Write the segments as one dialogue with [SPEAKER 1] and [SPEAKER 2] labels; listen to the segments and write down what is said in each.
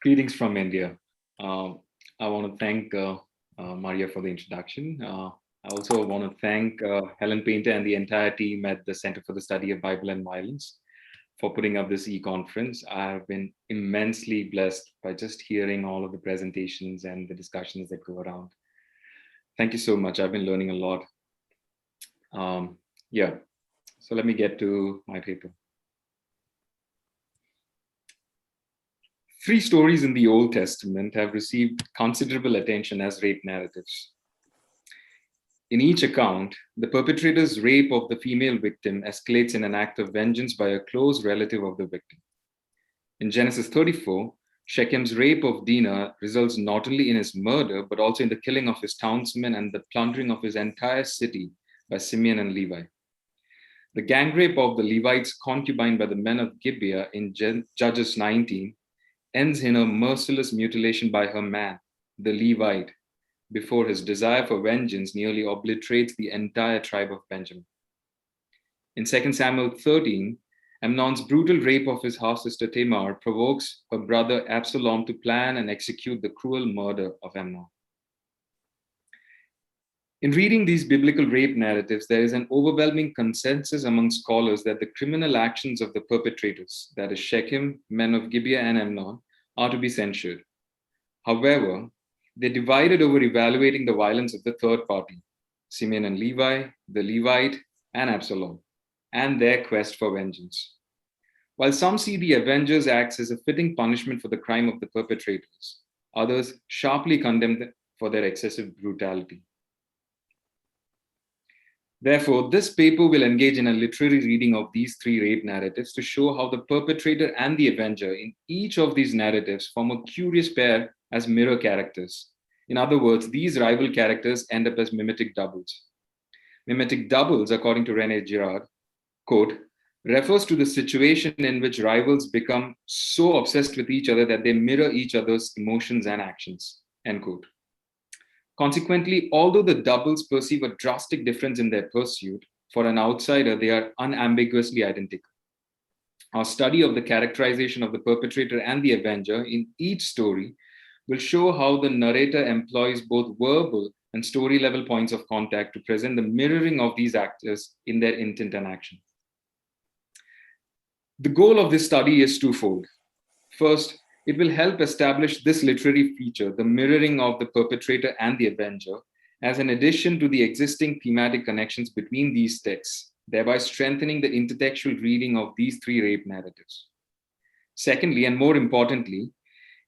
[SPEAKER 1] Greetings from India. I want to thank Maria for the introduction. I also want to thank Helen Painter and the entire team at the Center for the Study of Bible and Violence for putting up this e-conference. I have been immensely blessed by just hearing all of the presentations and the discussions that go around. Thank you so much. I've been learning a lot. Yeah, so let me get to my paper. 3 stories in the Old Testament have received considerable attention as rape narratives. In each account, the perpetrator's rape of the female victim escalates in an act of vengeance by a close relative of the victim. In Genesis 34, Shechem's rape of DINAH results not only in his murder, but also in the killing of his townsmen and the plundering of his entire city by Simeon and Levi. The gang rape of the Levite's concubine by the men of Gibeah in Judges 19 ends in a merciless mutilation by her man, the Levite, before his desire for vengeance nearly obliterates the entire tribe of Benjamin. In 2 Samuel 13, Amnon's brutal rape of his half-sister Tamar provokes her brother Absalom to plan and execute the cruel murder of Amnon. In reading these biblical rape narratives, there is an overwhelming consensus among scholars that the criminal actions of the perpetrators, that is Shechem, men of Gibeah and Amnon, are to be censured. However, they divided over evaluating the violence of the third party, Simeon and Levi, the Levite, and Absalom, and their quest for vengeance. While some see the Avengers' acts as a fitting punishment for the crime of the perpetrators, others sharply condemn them for their excessive brutality. Therefore, this paper will engage in a literary reading of these 3 rape narratives to show how the perpetrator and the avenger in each of these narratives form a curious pair as mirror characters. In other words, these rival characters end up as mimetic doubles. Mimetic doubles, according to René Girard, quote, refers to the situation in which rivals become so obsessed with each other that they mirror each other's emotions and actions, end quote. Consequently, although the doubles perceive a drastic difference in their pursuit, for an outsider, they are unambiguously identical. Our study of the characterization of the perpetrator and the avenger in each story will show how the narrator employs both verbal and story-level points of contact to present the mirroring of these actors in their intent and action. The goal of this study is twofold. First, it will help establish this literary feature, the mirroring of the perpetrator and the avenger, as an addition to the existing thematic connections between these texts, thereby strengthening the intertextual reading of these 3 rape narratives. Secondly, and more importantly,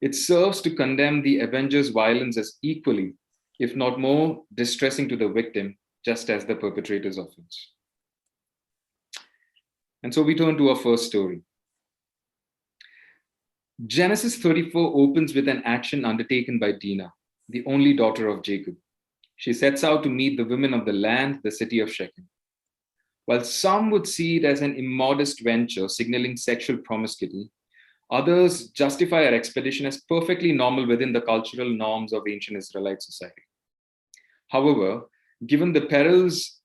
[SPEAKER 1] it serves to condemn the avenger's violence as equally, if not more, distressing to the victim, just as the perpetrator's offense. And so we turn to our first story. Genesis 34 opens with an action undertaken by DINAH, the only daughter of Jacob. She sets out to meet the women of the land, the city of Shechem. While some would see it as an immodest venture signaling sexual promiscuity, others justify her expedition as perfectly normal within the cultural norms of ancient Israelite society. However, given the perils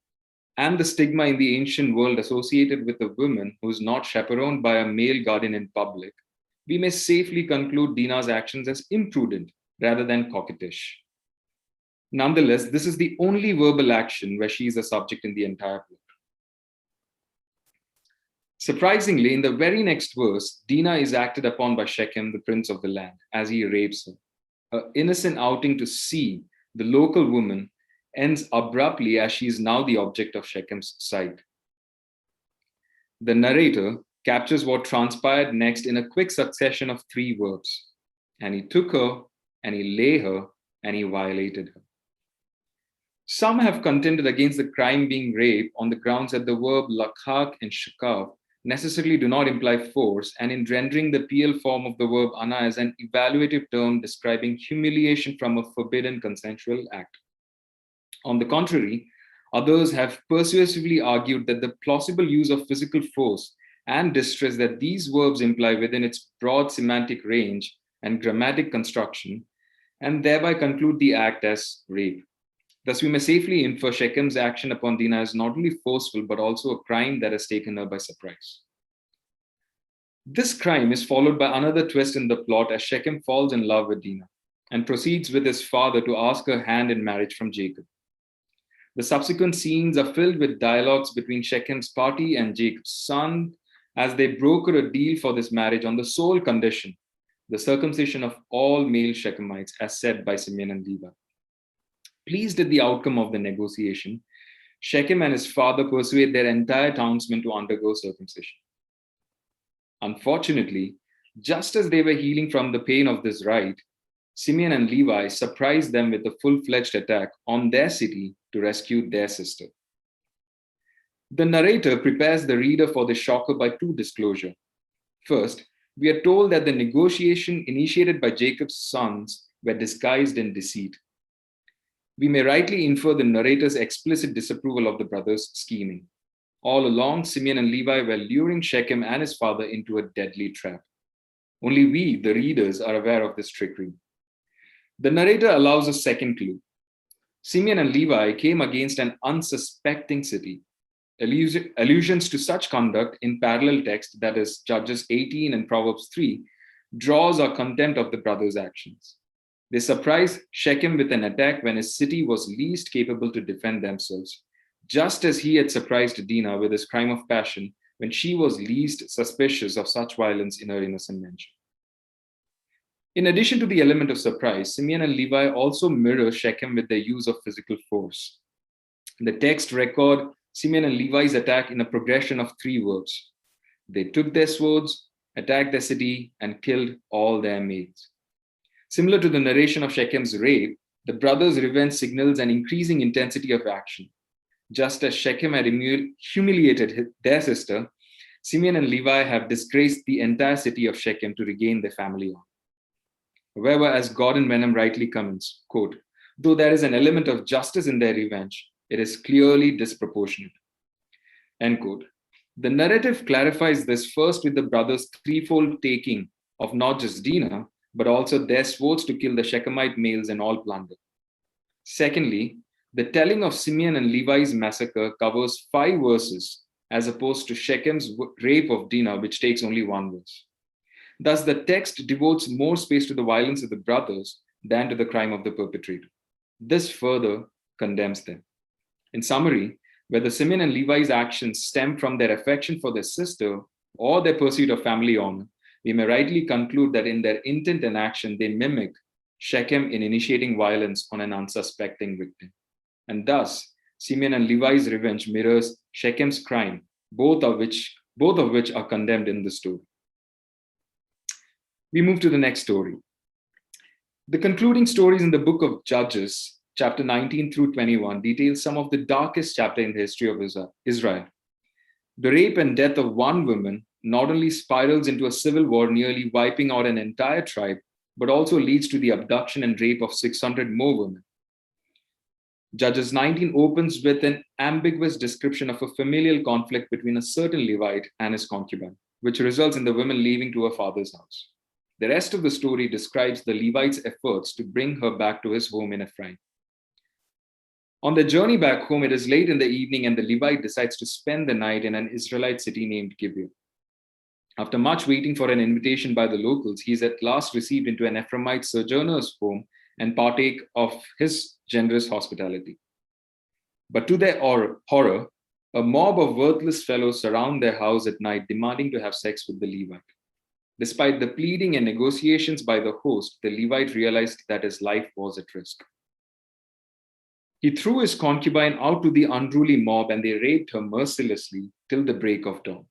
[SPEAKER 1] and the stigma in the ancient world associated with a woman who is not chaperoned by a male guardian in public, we may safely conclude DINAH's actions as imprudent rather than coquettish. Nonetheless, this is the only verbal action where she is a subject in the entire plot. Surprisingly, in the very next verse, DINAH is acted upon by Shechem, the prince of the land, as he rapes her. Her innocent outing to see the local woman ends abruptly as she is now the object of Shechem's sight. The narrator captures what transpired next in a quick succession of 3 verbs. And he took her, and he lay her, and he violated her. Some have contended against the crime being rape on the grounds that the verb lakhak and shakav necessarily do not imply force, and in rendering the PL form of the verb ana as an evaluative term describing humiliation from a forbidden consensual act. On the contrary, others have persuasively argued that the plausible use of physical force and distress that these verbs imply within its broad semantic range and grammatic construction, and thereby conclude the act as rape. Thus, we may safely infer Shechem's action upon DINAH as not only forceful, but also a crime that has taken her by surprise. This crime is followed by another twist in the plot as Shechem falls in love with Dinah and proceeds with his father to ask her hand in marriage from Jacob. The subsequent scenes are filled with dialogues between Shechem's party and Jacob's son as they broker a deal for this marriage on the sole condition, the circumcision of all male Shechemites, as said by Simeon and Levi. Pleased at the outcome of the negotiation, Shechem and his father persuade their entire townsmen to undergo circumcision. Unfortunately, just as they were healing from the pain of this rite, Simeon and Levi surprised them with a full-fledged attack on their city to rescue their sister. The narrator prepares the reader for the shocker by two disclosures. First, we are told that the negotiation initiated by Jacob's sons were disguised in deceit. We may rightly infer the narrator's explicit disapproval of the brothers' scheming. All along, Simeon and Levi were luring Shechem and his father into a deadly trap. Only we, the readers, are aware of this trickery. The narrator allows a second clue. Simeon and Levi came against an unsuspecting city. Allusions to such conduct in parallel text, that is, Judges 18 and Proverbs 3, draws our contempt of the brothers' actions. They surprised Shechem with an attack when his city was least capable to defend themselves, just as he had surprised Dinah with his crime of passion when she was least suspicious of such violence in her innocent mention. In addition to the element of surprise, Simeon and Levi also mirror Shechem with their use of physical force. The text record Simeon and Levi's attack in a progression of 3 verbs. They took their swords, attacked their city, and killed all their maids. Similar to the narration of Shechem's rape, the brothers' revenge signals an increasing intensity of action. Just as Shechem had humiliated their sister, Simeon and Levi have disgraced the entire city of Shechem to regain their family honor. However, as Gordon Wenham rightly comments, quote, though there is an element of justice in their revenge, it is clearly disproportionate. End quote. The narrative clarifies this first with the brothers' threefold taking of not just Dinah, but also their swords to kill the Shechemite males and all plunder. Secondly, the telling of Simeon and Levi's massacre covers 5 verses, as opposed to Shechem's rape of Dinah, which takes only 1 verse. Thus, the text devotes more space to the violence of the brothers than to the crime of the perpetrator. This further condemns them. In summary, whether Simeon and Levi's actions stem from their affection for their sister or their pursuit of family honor, we may rightly conclude that in their intent and action, they mimic Shechem in initiating violence on an unsuspecting victim. And thus, Simeon and Levi's revenge mirrors Shechem's crime, both of which are condemned in the story. We move to the next story. The concluding stories in the book of Judges, chapter 19 through 21, detail some of the darkest chapters in the history of Israel. The rape and death of one woman not only spirals into a civil war, nearly wiping out an entire tribe, but also leads to the abduction and rape of 600 more women. Judges 19 opens with an ambiguous description of a familial conflict between a certain Levite and his concubine, which results in the woman leaving to her father's house. The rest of the story describes the Levite's efforts to bring her back to his home in Ephraim. On the journey back home, it is late in the evening, and the Levite decides to spend the night in an Israelite city named Gibeah. After much waiting for an invitation by the locals, he is at last received into an Ephraimite sojourner's home and partake of his generous hospitality. But to their horror, a mob of worthless fellows surround their house at night, demanding to have sex with the Levite. Despite the pleading and negotiations by the host, the Levite realized that his life was at risk. He threw his concubine out to the unruly mob, and they raped her mercilessly till the break of dawn.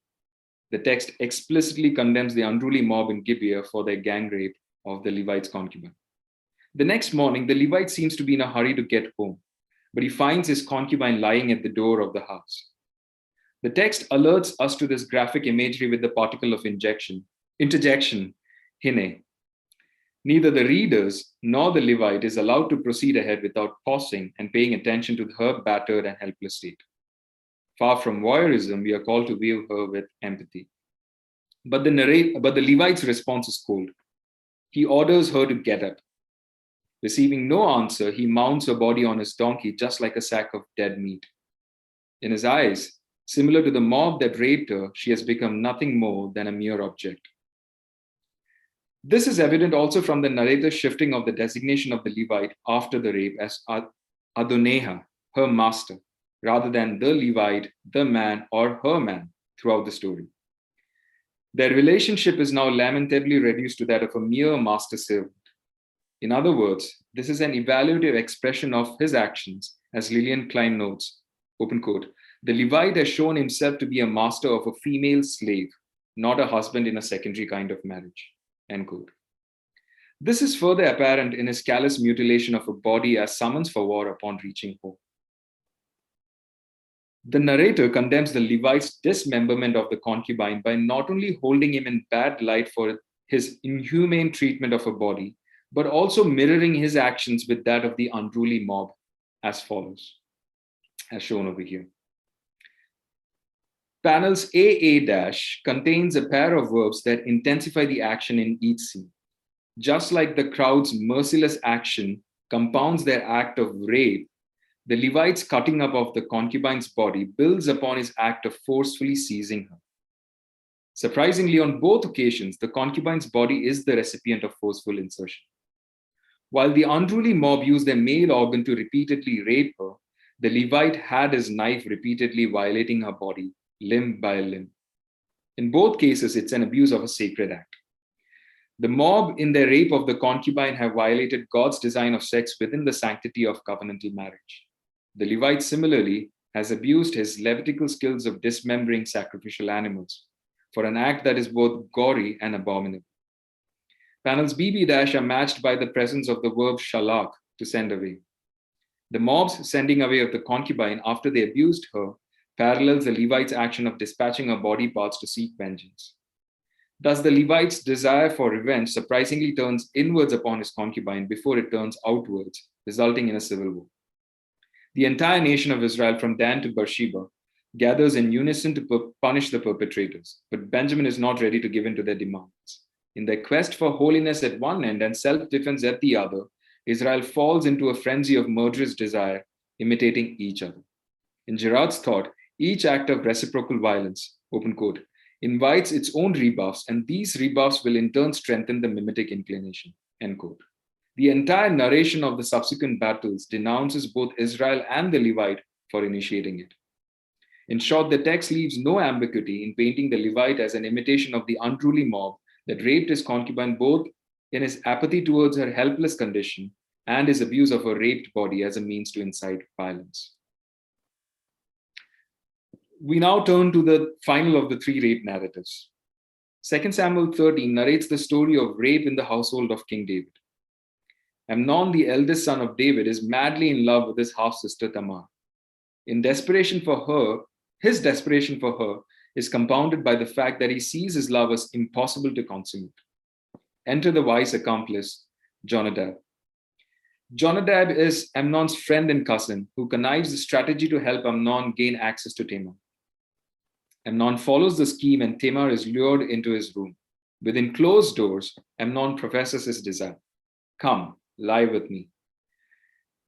[SPEAKER 1] The text explicitly condemns the unruly mob in Gibeah for their gang rape of the Levite's concubine. The next morning, the Levite seems to be in a hurry to get home, but he finds his concubine lying at the door of the house. The text alerts us to this graphic imagery with the particle of interjection, hine. Neither the readers nor the Levite is allowed to proceed ahead without pausing and paying attention to her battered and helpless state. Far from voyeurism, we are called to view her with empathy. But the Levite's response is cold. He orders her to get up. Receiving no answer, he mounts her body on his donkey just like a sack of dead meat. In his eyes, Similar to the mob that raped her, she has become nothing more than a mere object. This is evident also from the narrator's shifting of the designation of the Levite after the rape as Adonijah, her master, rather than the Levite, the man, or her man throughout the story. Their relationship is now lamentably reduced to that of a mere master-servant. In other words, this is an evaluative expression of his actions, as Lillian Klein notes, open quote, "The Levite has shown himself to be a master of a female slave, not a husband in a secondary kind of marriage," end quote. This is further apparent in his callous mutilation of a body as summons for war upon reaching home. The narrator condemns the Levite's dismemberment of the concubine by not only holding him in bad light for his inhumane treatment of her body, but also mirroring his actions with that of the unruly mob as follows, as shown over here. Panels AA- contains a pair of verbs that intensify the action in each scene. Just like the crowd's merciless action compounds their act of rape, the Levite's cutting up of the concubine's body builds upon his act of forcefully seizing her. Surprisingly, on both occasions, the concubine's body is the recipient of forceful insertion. While the unruly mob used their male organ to repeatedly rape her, the Levite had his knife repeatedly violating her body, limb by limb. In both cases, it's an abuse of a sacred act. The mob, in their rape of the concubine, have violated God's design of sex within the sanctity of covenantal marriage. The Levite, similarly, has abused his Levitical skills of dismembering sacrificial animals for an act that is both gory and abominable. Panels BB- are matched by the presence of the verb shalak, to send away. The mob's sending away of the concubine after they abused her parallels the Levite's action of dispatching her body parts to seek vengeance. Thus, the Levite's desire for revenge surprisingly turns inwards upon his concubine before it turns outwards, resulting in a civil war. The entire nation of Israel, from Dan to Beersheba, gathers in unison to punish the perpetrators, but Benjamin is not ready to give in to their demands. In their quest for holiness at one end and self-defense at the other, Israel falls into a frenzy of murderous desire, imitating each other. In Girard's thought, each act of reciprocal violence, open quote, invites its own rebuffs, and these rebuffs will in turn strengthen the mimetic inclination, end quote. The entire narration of the subsequent battles denounces both Israel and the Levite for initiating it. In short, the text leaves no ambiguity in painting the Levite as an imitation of the unruly mob that raped his concubine, both in his apathy towards her helpless condition and his abuse of her raped body as a means to incite violence. We now turn to the final of the three rape narratives. 2 Samuel 13 narrates the story of rape in the household of King David. Amnon, the eldest son of David, is madly in love with his half-sister Tamar. His desperation for her is compounded by the fact that he sees his love as impossible to consummate. Enter the wise accomplice, Jonadab. Jonadab is Amnon's friend and cousin who connives the strategy to help Amnon gain access to Tamar. Amnon follows the scheme and Tamar is lured into his room. Within closed doors, Amnon professes his desire. Come, lie with me.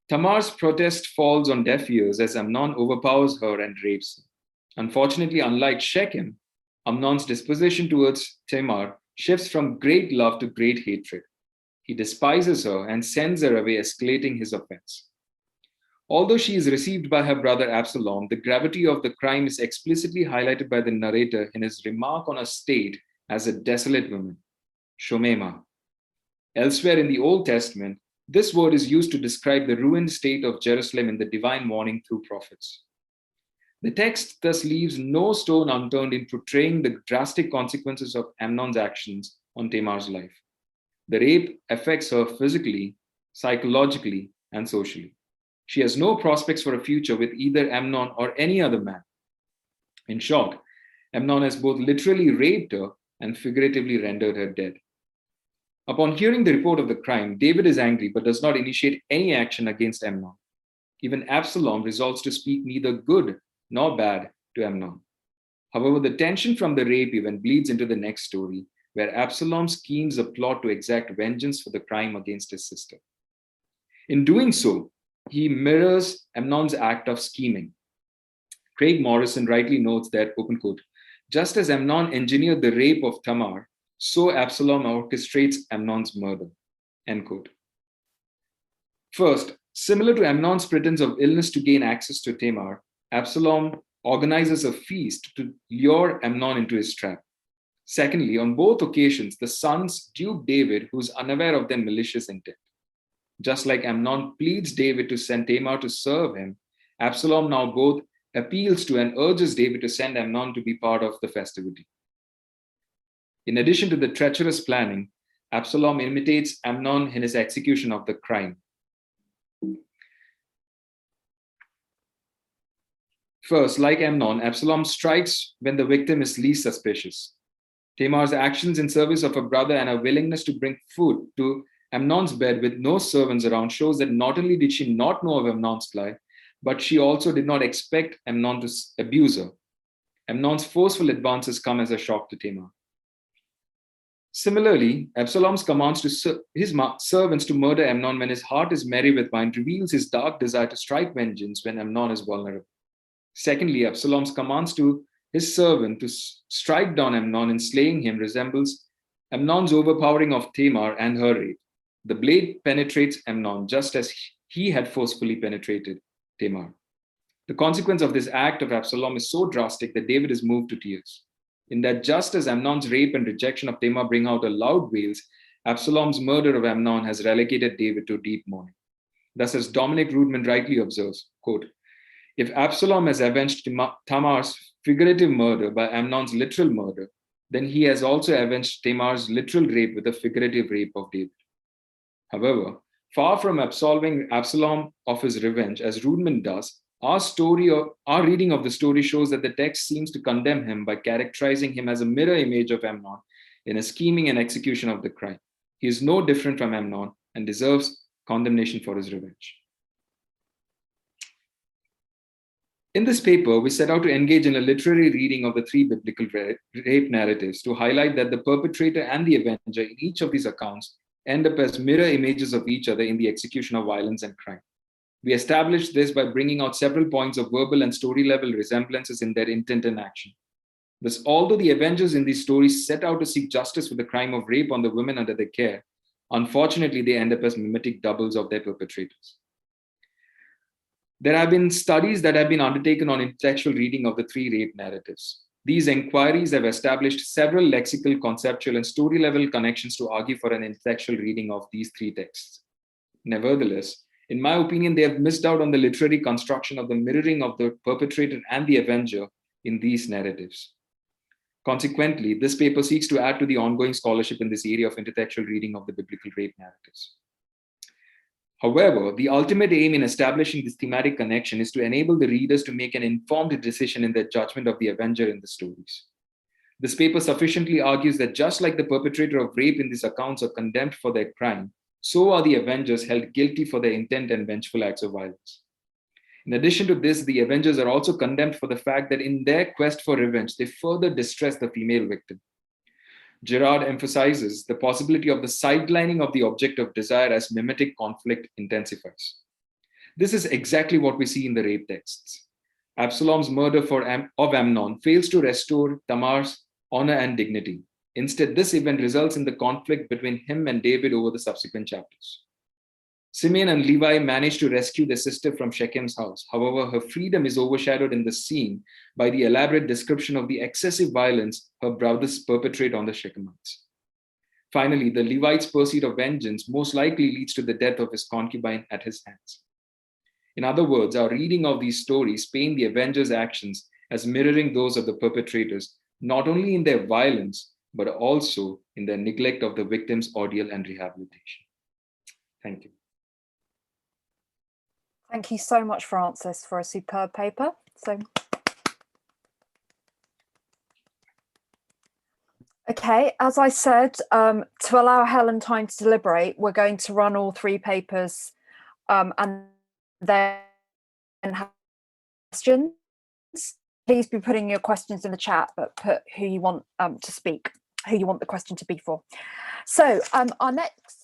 [SPEAKER 1] Tamar's protest falls on deaf ears as Amnon overpowers her and rapes her. Unfortunately, unlike Shechem, Amnon's disposition towards Tamar shifts from great love to great hatred. He despises her and sends her away, escalating his offense. Although she is received by her brother Absalom, the gravity of the crime is explicitly highlighted by the narrator in his remark on her state as a desolate woman, Shomema. Elsewhere in the Old Testament, this word is used to describe the ruined state of Jerusalem in the divine warning through prophets. The text thus leaves no stone unturned in portraying the drastic consequences of Amnon's actions on Tamar's life. The rape affects her physically, psychologically, and socially. She has no prospects for a future with either Amnon or any other man. In short, Amnon has both literally raped her and figuratively rendered her dead. Upon hearing the report of the crime, David is angry but does not initiate any action against Amnon. Even Absalom resolves to speak neither good nor bad to Amnon. However, the tension from the rape event bleeds into the next story, where Absalom schemes a plot to exact vengeance for the crime against his sister. In doing so, he mirrors Amnon's act of scheming. Craig Morrison rightly notes that, open quote, just as Amnon engineered the rape of Tamar, so Absalom orchestrates Amnon's murder, end quote. First, similar to Amnon's pretense of illness to gain access to Tamar, Absalom organizes a feast to lure Amnon into his trap. Secondly, on both occasions, the sons dupe David, who is unaware of their malicious intent. Just like Amnon pleads David to send Tamar to serve him, Absalom now both appeals to and urges David to send Amnon to be part of the festivity. In addition to the treacherous planning, Absalom imitates Amnon in his execution of the crime. First, like Amnon, Absalom strikes when the victim is least suspicious. Tamar's actions in service of her brother and her willingness to bring food to Amnon's bed with no servants around shows that not only did she not know of Amnon's lie, but she also did not expect Amnon to abuse her. Amnon's forceful advances come as a shock to Tamar. Similarly, Absalom's commands to his servants to murder Amnon when his heart is merry with wine reveals his dark desire to strike vengeance when Amnon is vulnerable. Secondly, Absalom's commands to his servant to strike down Amnon in slaying him resembles Amnon's overpowering of Tamar and her rape. The blade penetrates Amnon just as he had forcefully penetrated Tamar. The consequence of this act of Absalom is so drastic that David is moved to tears. In that just as Amnon's rape and rejection of Tamar bring out a loud wails, Absalom's murder of Amnon has relegated David to deep mourning. Thus, as Dominic Rudman rightly observes, quote, if Absalom has avenged Tamar's figurative murder by Amnon's literal murder, then he has also avenged Tamar's literal rape with a figurative rape of David. However, far from absolving Absalom of his revenge, as Rudman does, our reading of the story shows that the text seems to condemn him by characterizing him as a mirror image of Amnon in his scheming and execution of the crime. He is no different from Amnon and deserves condemnation for his revenge. In this paper, we set out to engage in a literary reading of the three biblical rape narratives to highlight that the perpetrator and the avenger in each of these accounts end up as mirror images of each other in the execution of violence and crime. We established this by bringing out several points of verbal and story level resemblances in their intent and action. Thus, although the avengers in these stories set out to seek justice for the crime of rape on the women under their care, unfortunately, they end up as mimetic doubles of their perpetrators. There have been studies that have been undertaken on intellectual reading of the three rape narratives. These inquiries have established several lexical, conceptual, and story-level connections to argue for an intellectual reading of these three texts. Nevertheless, in my opinion, they have missed out on the literary construction of the mirroring of the perpetrator and the avenger in these narratives. Consequently, this paper seeks to add to the ongoing scholarship in this area of intellectual reading of the biblical rape narratives. However, the ultimate aim in establishing this thematic connection is to enable the readers to make an informed decision in their judgment of the avenger in the stories. This paper sufficiently argues that just like the perpetrator of rape in these accounts are condemned for their crime, so are the avengers held guilty for their intent and vengeful acts of violence. In addition to this, the avengers are also condemned for the fact that in their quest for revenge, they further distress the female victim. Girard emphasizes the possibility of the sidelining of the object of desire as mimetic conflict intensifies. This is exactly what we see in the rape texts. Absalom's murder of Amnon fails to restore Tamar's honor and dignity. Instead, this event results in the conflict between him and David over the subsequent chapters. Simeon and Levi manage to rescue their sister from Shechem's house. However, her freedom is overshadowed in the scene by the elaborate description of the excessive violence her brothers perpetrate on the Shechemites. Finally, the Levite's pursuit of vengeance most likely leads to the death of his concubine at his hands. In other words, our reading of these stories paint the avengers' actions as mirroring those of the perpetrators, not only in their violence, but also in their neglect of the victim's ordeal and rehabilitation. Thank you.
[SPEAKER 2] Thank you so much, Francis, for a superb paper. Okay, as I said, to allow Helen time to deliberate, we're going to run all three papers and then have questions. Please be putting your questions in the chat, but put who you want to speak, who you want the question to be for. So our next